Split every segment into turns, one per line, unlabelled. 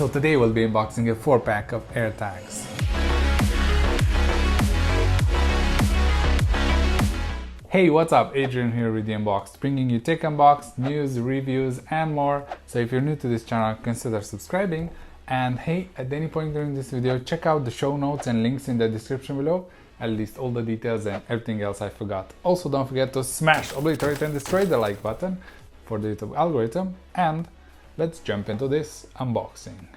So today we'll be unboxing a 4-pack of AirTags. Hey, what's up? Adrian here with the Unboxed, bringing you tech unboxed, news, reviews and more. So if you're new to this channel, consider subscribing. And hey, at any point during this video, check out the show notes and links in the description below. I'll list all the details and everything else I forgot. Also, don't forget to smash, obliterate and destroy the like button for the YouTube algorithm. And let's jump into this unboxing.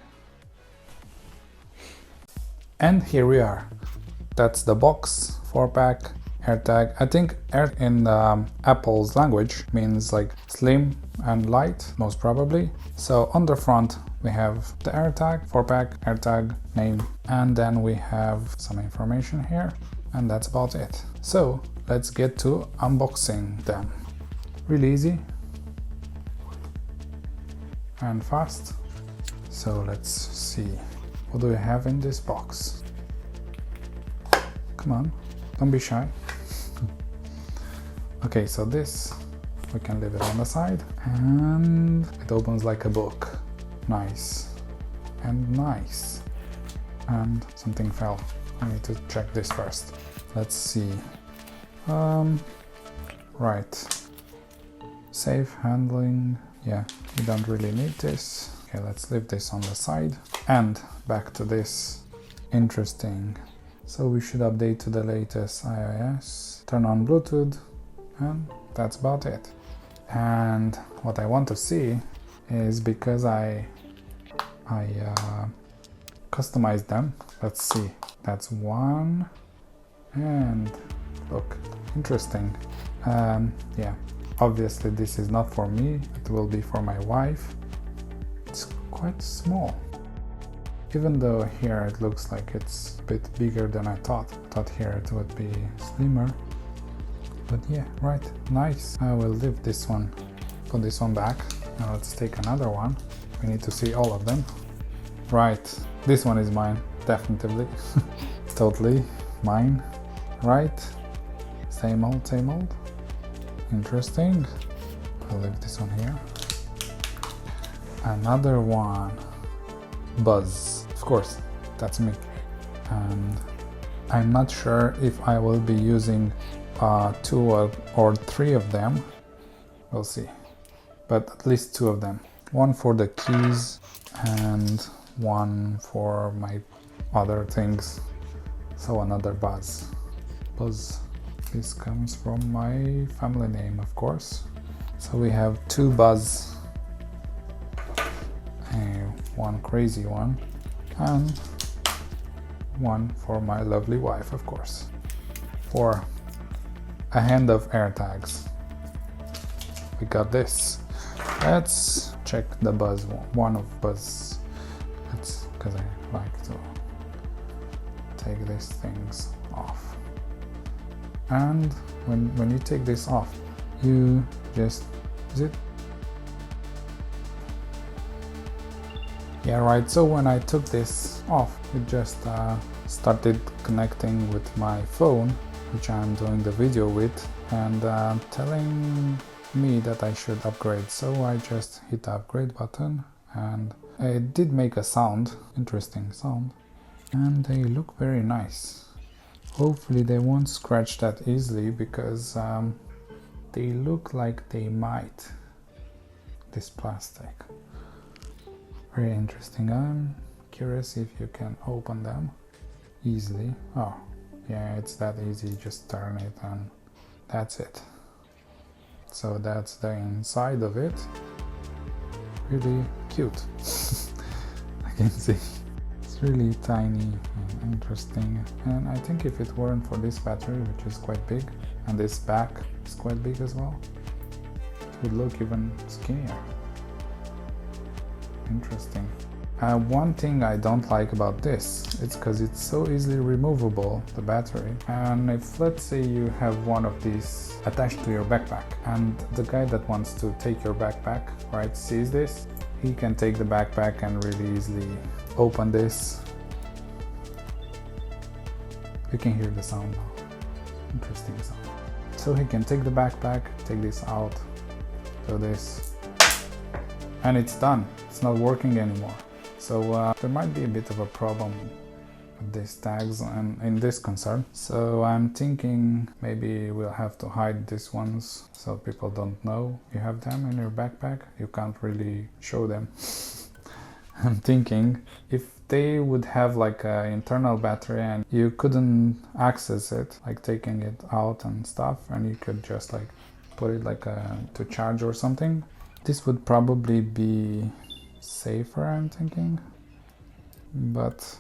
And here we are. That's the box, 4-pack AirTag. I think Air in Apple's language means like slim and light, most probably. So on the front we have the AirTag, 4-pack AirTag name, and then we have some information here, and that's about it. So let's get to unboxing them. Really easy and fast. So let's see, what do we have in this box? Come on, don't be shy. Okay, so this, we can leave it on the side, and it opens like a book. Nice and nice. And something fell. I need to check this first. Let's see. Right. Safe handling. Yeah, we don't really need this. Okay, let's leave this on the side. And back to this. Interesting. So we should update to the latest iOS. Turn on Bluetooth. And that's about it. And what I want to see is, because I customized them. Let's see. That's one. And look, interesting. Yeah, obviously this is not for me. It will be for my wife. It's quite small. Even though here it looks like it's a bit bigger than I thought. I thought here it would be slimmer. But yeah, right, nice. I will leave this one, put this one back. Now let's take another one. We need to see all of them. Right, this one is mine, definitely. Totally mine. Right, same old, same old. Interesting. I'll leave this one here. Another one. Buzz, of course, that's me. And I'm not sure if I will be using 2 or 3 of them. We'll see, but at least 2 of them. One for the keys and one for my other things. So another Buzz. This comes from my family name, of course. So we have 2 Buzz, one crazy one, and one for my lovely wife, of course. For a hand of AirTags. We got this. Let's check the Buzz one of Buzz. It's because I like to take these things off. And when you take this off, you just, is it? Yeah, right. So when I took this off, it just started connecting with my phone, which I'm doing the video with, and telling me that I should upgrade. So I just hit the upgrade button, and it did make a sound, interesting sound, and they look very nice. Hopefully they won't scratch that easily, because they look like they might. This plastic, very interesting. I'm curious if you can open them easily. Oh yeah, it's that easy, just turn it and that's it. So that's the inside of it. Really cute. I can see it's really tiny and interesting, and I think if it weren't for this battery, which is quite big, and this back is quite big as well, it would look even skinnier. Interesting. One thing I don't like about this, it's because it's so easily removable, the battery. And if, let's say, you have one of these attached to your backpack, and the guy that wants to take your backpack, right, sees this, he can take the backpack and really easily open this. You can hear the sound now. Interesting sound. So he can take the backpack, take this out, do this, and it's done. It's not working anymore. So there might be a bit of a problem with these tags and in this concern. So I'm thinking maybe we'll have to hide these ones so people don't know you have them in your backpack. You can't really show them. I'm thinking if they would have like an internal battery and you couldn't access it, like taking it out and stuff, and you could just like put it like to charge or something, this would probably be safer, I'm thinking. But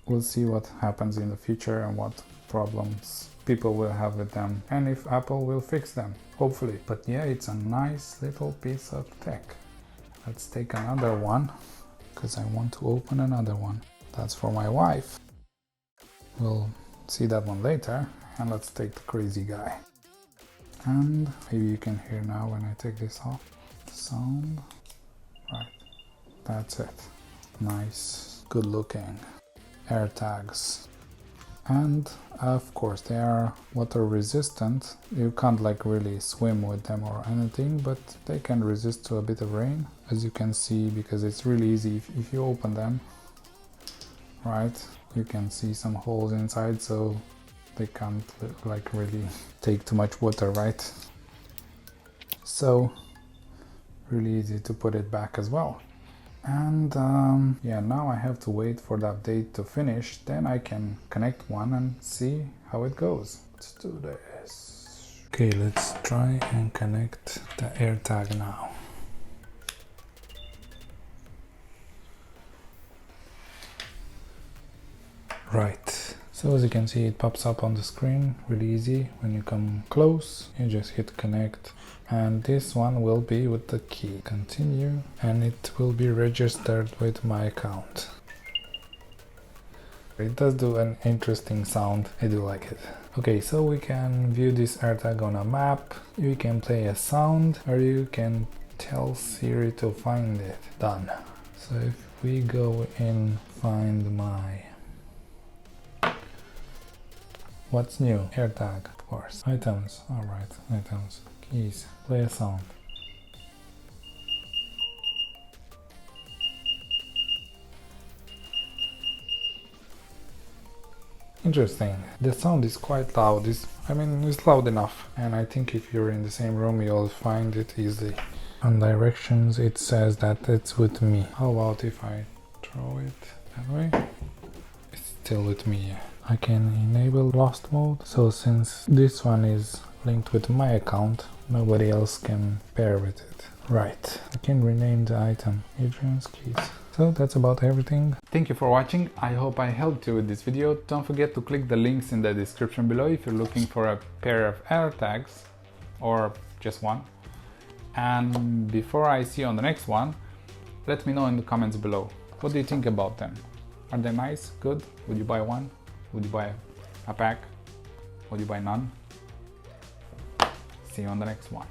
we'll see what happens in the future and what problems people will have with them and if Apple will fix them, hopefully. But yeah, it's a nice little piece of tech. Let's take another one because I want to open another one. That's for my wife. We'll see that one later. And let's take the crazy guy. And maybe you can hear now when I take this off. Sound. Right. That's it. Nice. Good looking. AirTags. And of course they are water resistant. You can't like really swim with them or anything, but they can resist to a bit of rain, as you can see, because it's really easy if you open them, right? You can see some holes inside, so they can't like really take too much water, right? So really easy to put it back as well. And yeah, now I have to wait for the update to finish, then I can connect one and see how it goes. Let's do this. Okay, let's try and connect the AirTag now. Right, so as you can see, it pops up on the screen really easy. When you come close, you just hit connect, and this one will be with the key. Continue, and it will be registered with my account. It does do an interesting sound, I do like it. Okay, so we can view this AirTag on a map, you can play a sound, or you can tell Siri to find it. Done. So if we go in Find My... What's new? AirTag, of course. Items, alright, items. Keys, play a sound. Interesting. The sound is quite loud. It's loud enough. And I think if you're in the same room, you'll find it easily. On directions, it says that it's with me. How about if I throw it that way? It's still with me. I can enable lost mode. So since this one is linked with my account, nobody else can pair with it. Right. I can rename the item Adrian's keys. So that's about everything. Thank you for watching. I hope I helped you with this video. Don't forget to click the links in the description below if you're looking for a pair of AirTags or just one. And before I see you on the next one, let me know in the comments below. What do you think about them? Are they nice? Good? Would you buy one? Would you buy a pack? Would you buy none? See you on the next one.